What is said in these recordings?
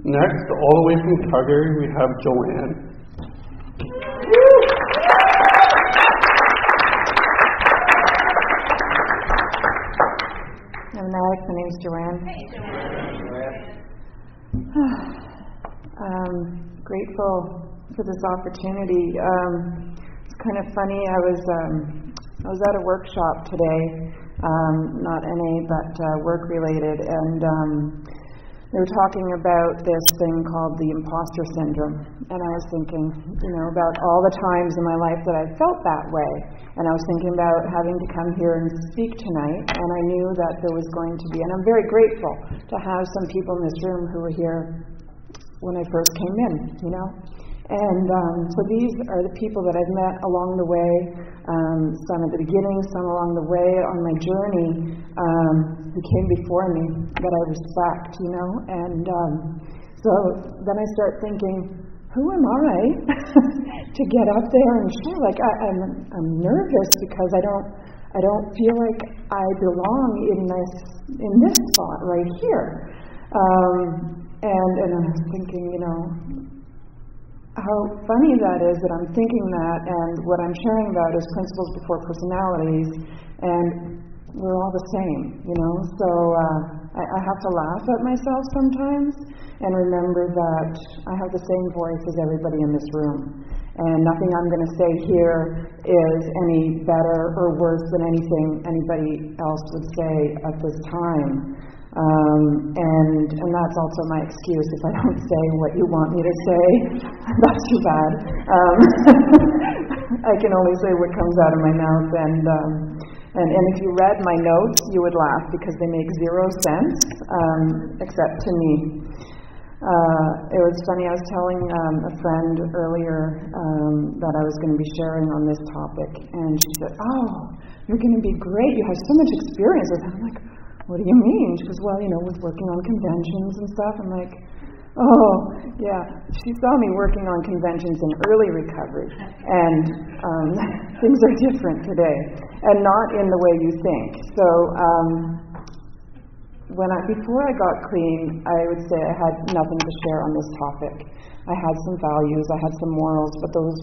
Next, all the way from Calgary, we have Joanne. I'm an addict. My name's Joanne. Hey, Joanne. Grateful for this opportunity. It's kind of funny. I was at a workshop today, not NA, but work related, and they were talking about this thing called the imposter syndrome. And I was thinking, about all the times in my life that I felt that way. And I was thinking about having to come here and speak tonight. And I knew that there was going to be, and I'm very grateful to have some people in this room who were here when I first came in, And so these are the people that I've met along the way, some at the beginning, some along the way on my journey, who came before me that I respect, And so then I start thinking, who am I to get up there and share? Like I'm nervous because I don't feel like I belong in this spot right here. And I was thinking, how funny that is that I'm thinking that, and what I'm sharing about is principles before personalities, and we're all the same, So I have to laugh at myself sometimes and remember that I have the same voice as everybody in this room, and nothing I'm going to say here is any better or worse than anything anybody else would say at this time. And that's also my excuse. If I don't say what you want me to say, that's too bad. I can only say what comes out of my mouth. And if you read my notes, you would laugh because they make zero sense, except to me. It was funny. I was telling a friend earlier that I was going to be sharing on this topic, and she said, "Oh, you're going to be great. You have so much experience with it." I'm like, "What do you mean?" She goes, "Well, with working on conventions and stuff." I'm like, "Oh, yeah." She saw me working on conventions in early recovery, and things are different today, and not in the way you think. So, before I got clean, I would say I had nothing to share on this topic. I had some values, I had some morals, but there was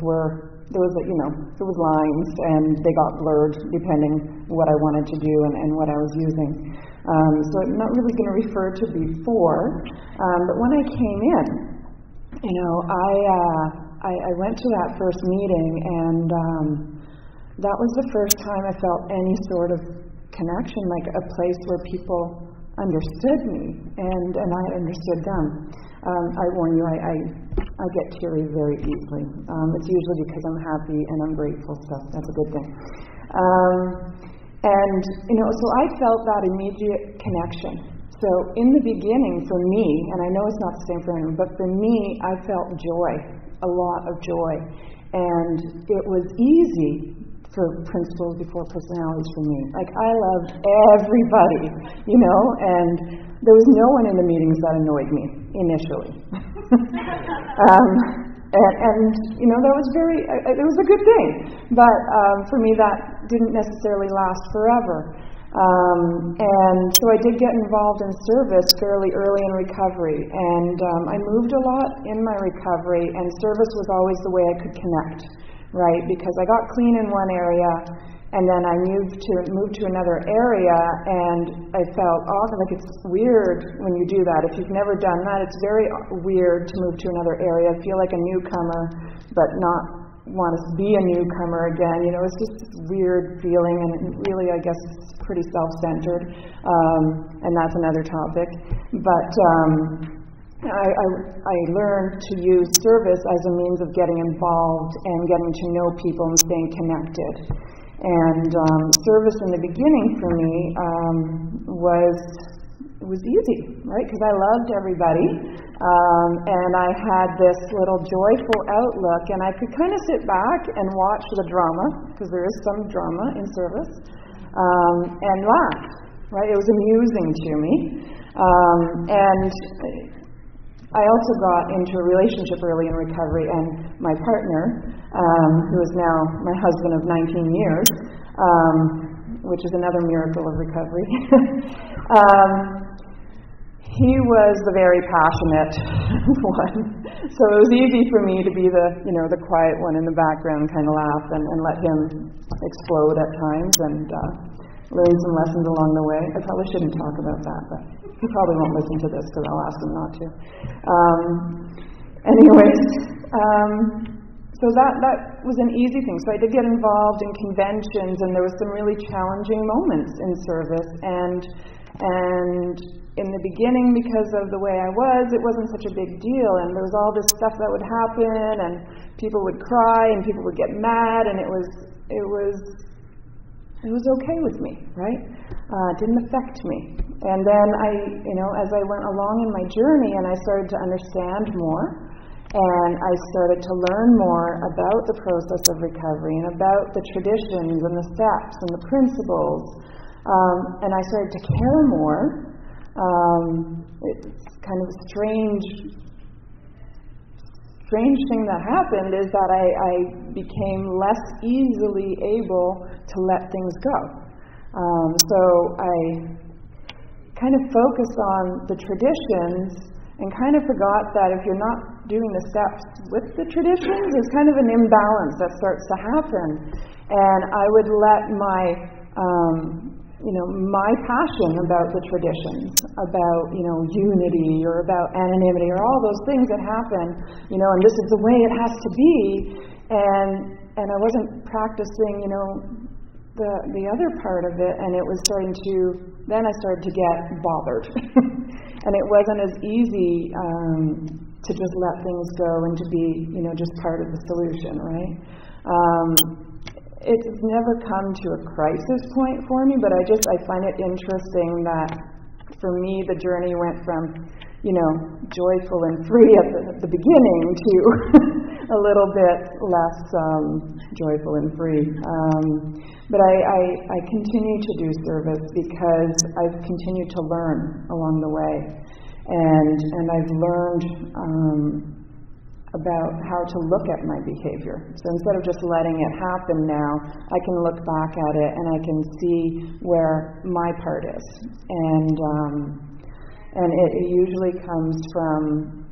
lines, and they got blurred depending what I wanted to do and what I was using. So I'm not really going to refer to before, but when I came in, I went to that first meeting, and that was the first time I felt any sort of connection, like a place where people understood me, and I understood them. I warn you, I get teary very easily. It's usually because I'm happy and I'm grateful, so that's a good thing. So I felt that immediate connection. So in the beginning, for me, and I know it's not the same for anyone, but for me, I felt joy, a lot of joy. And it was easy for principles before personalities for me. Like, I loved everybody, and there was no one in the meetings that annoyed me initially. That was it was a good thing, but for me that didn't necessarily last forever. And so I did get involved in service fairly early in recovery, and I moved a lot in my recovery, and service was always the way I could connect, right? Because I got clean in one area, and then I moved to another area, and I felt like it's weird when you do that. If you've never done that, it's very weird to move to another area, feel like a newcomer, but not want to be a newcomer again. It's just this weird feeling, and really, I guess, it's pretty self-centered, and that's another topic. But I learned to use service as a means of getting involved and getting to know people and staying connected. And service in the beginning for me was easy, right? Because I loved everybody, and I had this little joyful outlook, and I could kind of sit back and watch the drama, because there is some drama in service, and laugh, right? It was amusing to me. And I also got into a relationship early in recovery, and my partner, who is now my husband of 19 years, which is another miracle of recovery, he was the very passionate one. So it was easy for me to be the quiet one in the background, kind of laugh and let him explode at times and learn some lessons along the way. I probably shouldn't talk about that, but he probably won't listen to this because I'll ask him not to. So that was an easy thing. So I did get involved in conventions, and there was some really challenging moments in service. And in the beginning, because of the way I was, it wasn't such a big deal. And there was all this stuff that would happen, and people would cry, and people would get mad, and it was okay with me, right? It didn't affect me. And then as I went along in my journey, and I started to understand more. And I started to learn more about the process of recovery and about the traditions and the steps and the principles. And I started to care more. It's kind of a strange thing that happened is that I became less easily able to let things go. So I kind of focused on the traditions and kind of forgot that if you're not doing the steps with the traditions, there's kind of an imbalance that starts to happen. And I would let my passion about the traditions, about, unity or about anonymity or all those things that happen, and this is the way it has to be. And I wasn't practicing, the other part of it, and it was then I started to get bothered. And it wasn't as easy to just let things go and to be, just part of the solution, right? It's never come to a crisis point for me, but I find it interesting that for me the journey went from, joyful and free at the beginning to a little bit less joyful and free. But I continue to do service because I've continued to learn along the way. And I've learned about how to look at my behavior. So instead of just letting it happen now, I can look back at it and I can see where my part is. And it usually comes from,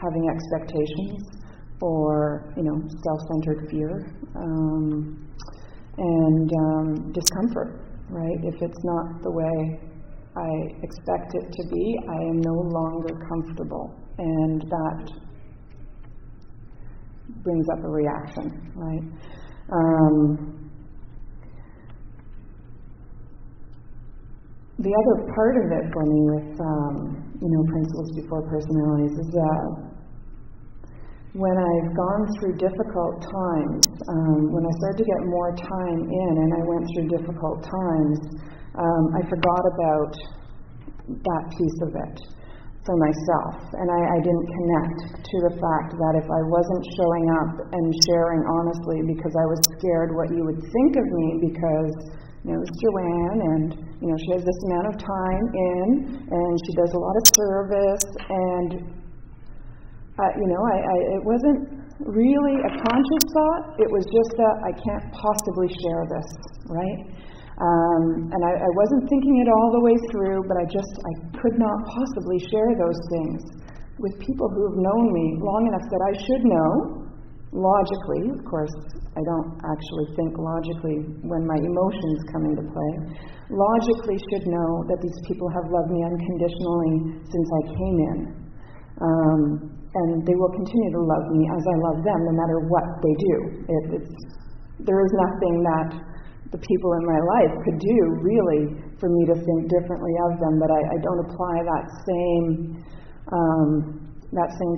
having expectations or, self-centered fear and discomfort, right? If it's not the way I expect it to be, I am no longer comfortable. And that brings up a reaction, right? The other part of it for me with, principles before personalities is that when I've gone through difficult times, when I started to get more time in and I went through difficult times, I forgot about that piece of it for myself. And I didn't connect to the fact that if I wasn't showing up and sharing honestly because I was scared what you would think of me because it's Joanne, and she has this amount of time in, and she does a lot of service, and it wasn't really a conscious thought. It was just that I can't possibly share this, right? And I wasn't thinking it all the way through, but I could not possibly share those things with people who have known me long enough that I should know. Logically, of course, I don't actually think logically when my emotions come into play. Logically should know that these people have loved me unconditionally since I came in. And they will continue to love me as I love them no matter what they do. There is nothing that the people in my life could do really for me to think differently of them, but I don't apply that same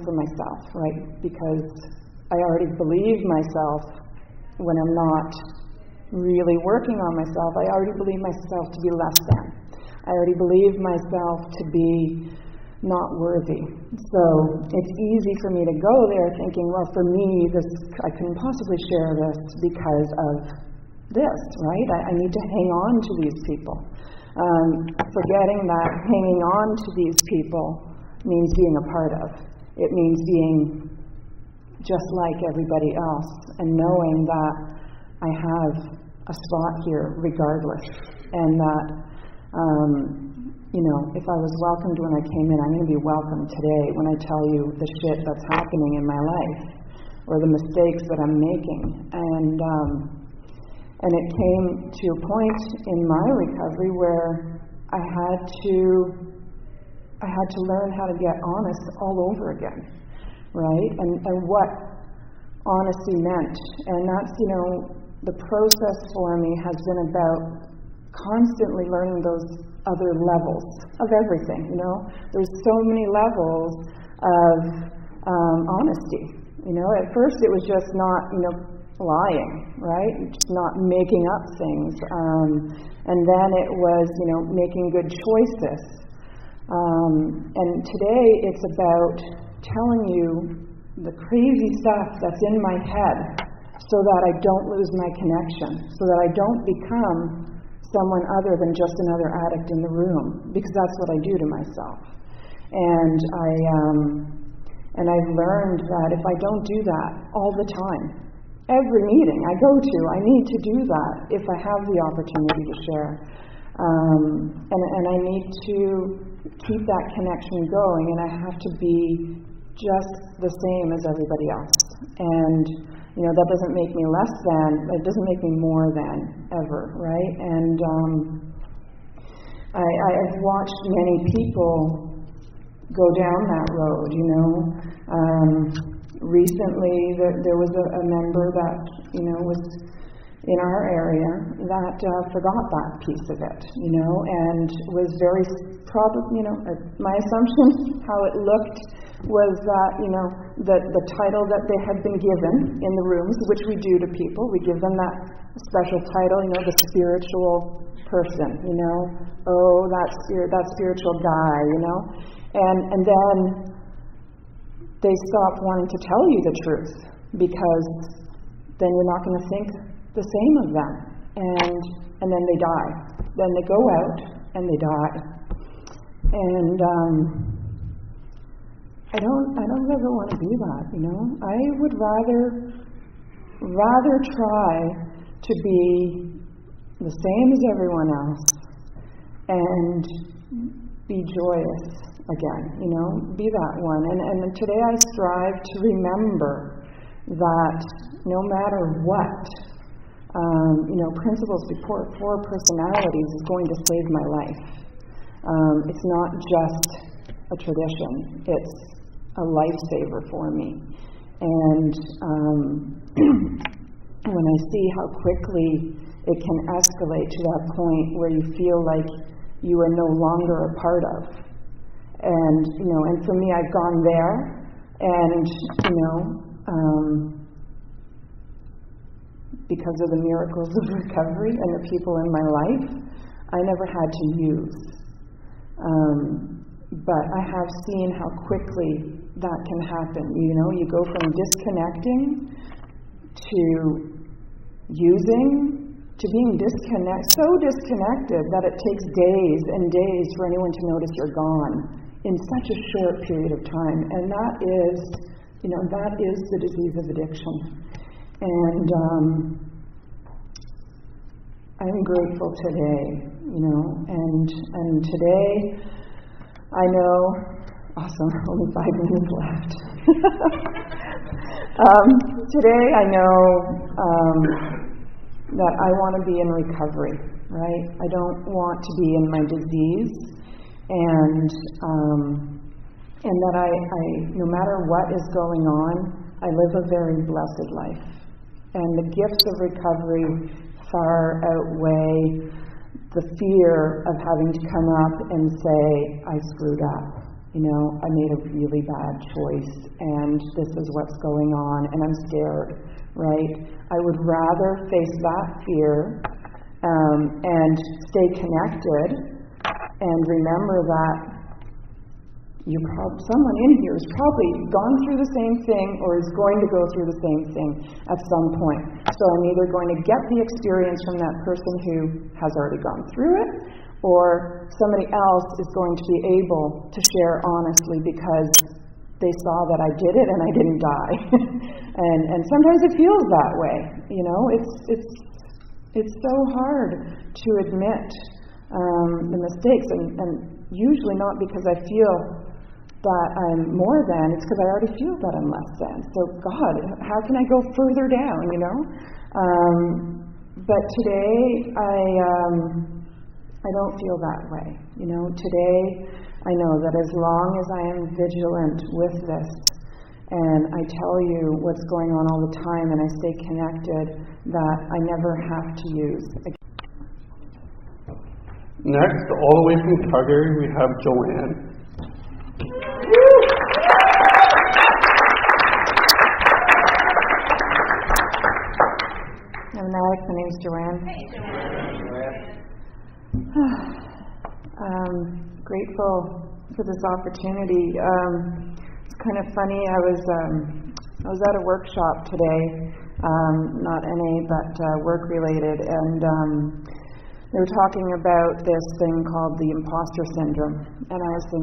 for myself, right? Because I already believe myself when I'm not really working on myself. I already believe myself to be less than. I already believe myself to be not worthy. So it's easy for me to go there thinking, well, for me, I couldn't possibly share this because of this, right? I need to hang on to these people. Forgetting that hanging on to these people means being a part of. It means being just like everybody else, and knowing that I have a spot here regardless, and that if I was welcomed when I came in, I'm going to be welcomed today when I tell you the shit that's happening in my life or the mistakes that I'm making. And it came to a point in my recovery where I had to learn how to get honest all over again, right? And what honesty meant. And that's, the process for me has been about constantly learning those other levels of everything, There's so many levels of honesty. At first it was just not, lying, right? Just not making up things. And then it was, making good choices. And today it's about telling you the crazy stuff that's in my head so that I don't lose my connection, so that I don't become someone other than just another addict in the room, because that's what I do to myself. And I've learned that if I don't do that all the time, every meeting I go to, I need to do that if I have the opportunity to share. And I need to keep that connection going, and I have to be just the same as everybody else. And that doesn't make me less than, it doesn't make me more than ever, right? And I've watched many people go down that road, Recently, there was a member that, was in our area that forgot that piece of it, and was very probably, my assumption, how it looked was that, the title that they had been given in the rooms, which we do to people, we give them that special title, the spiritual person, oh, that spiritual guy, and then they stop wanting to tell you the truth, because then you're not going to think the same of them, and then they die. Then they go out and they die. And I don't ever want to be that, I would rather try to be the same as everyone else and be joyous again, be that one. And today I strive to remember that no matter what, principles before four personalities is going to save my life. It's not just a tradition, it's a lifesaver for me. And when I see how quickly it can escalate to that point where you feel like you are no longer a part of. And, and for me, I've gone there, and, because of the miracles of recovery and the people in my life, I never had to use. But I have seen how quickly that can happen. You go from disconnecting to using to being so disconnected that it takes days and days for anyone to notice you're gone in such a short period of time. And that is the disease of addiction. And I'm grateful today, and today I know, awesome, only 5 minutes left. Today I know that I want to be in recovery, right? I don't want to be in my disease, and that I no matter what is going on, I live a very blessed life. And the gifts of recovery far outweigh the fear of having to come up and say, I screwed up. I made a really bad choice, and this is what's going on, and I'm scared, right? I would rather face that fear and stay connected and remember that someone in here has probably gone through the same thing or is going to go through the same thing at some point. So I'm either going to get the experience from that person who has already gone through it, or somebody else is going to be able to share honestly because they saw that I did it and I didn't die. and sometimes it feels that way. It's so hard to admit the mistakes, and usually not because I feel that I'm more than, it's because I already feel that I'm less than. So God, how can I go further down, you know? But today I don't feel that way. You know, today I know that as long as I am vigilant with this, and I tell you what's going on all the time, and I stay connected, that I never have to use. Next, all the way from Calgary, we have Joanne. I'm an addict. My name's Joanne. Hey, Joanne. Grateful for this opportunity. It's kind of funny. I was at a workshop today, not NA but work related, and they were talking about this thing called the imposter syndrome, and I was thinking,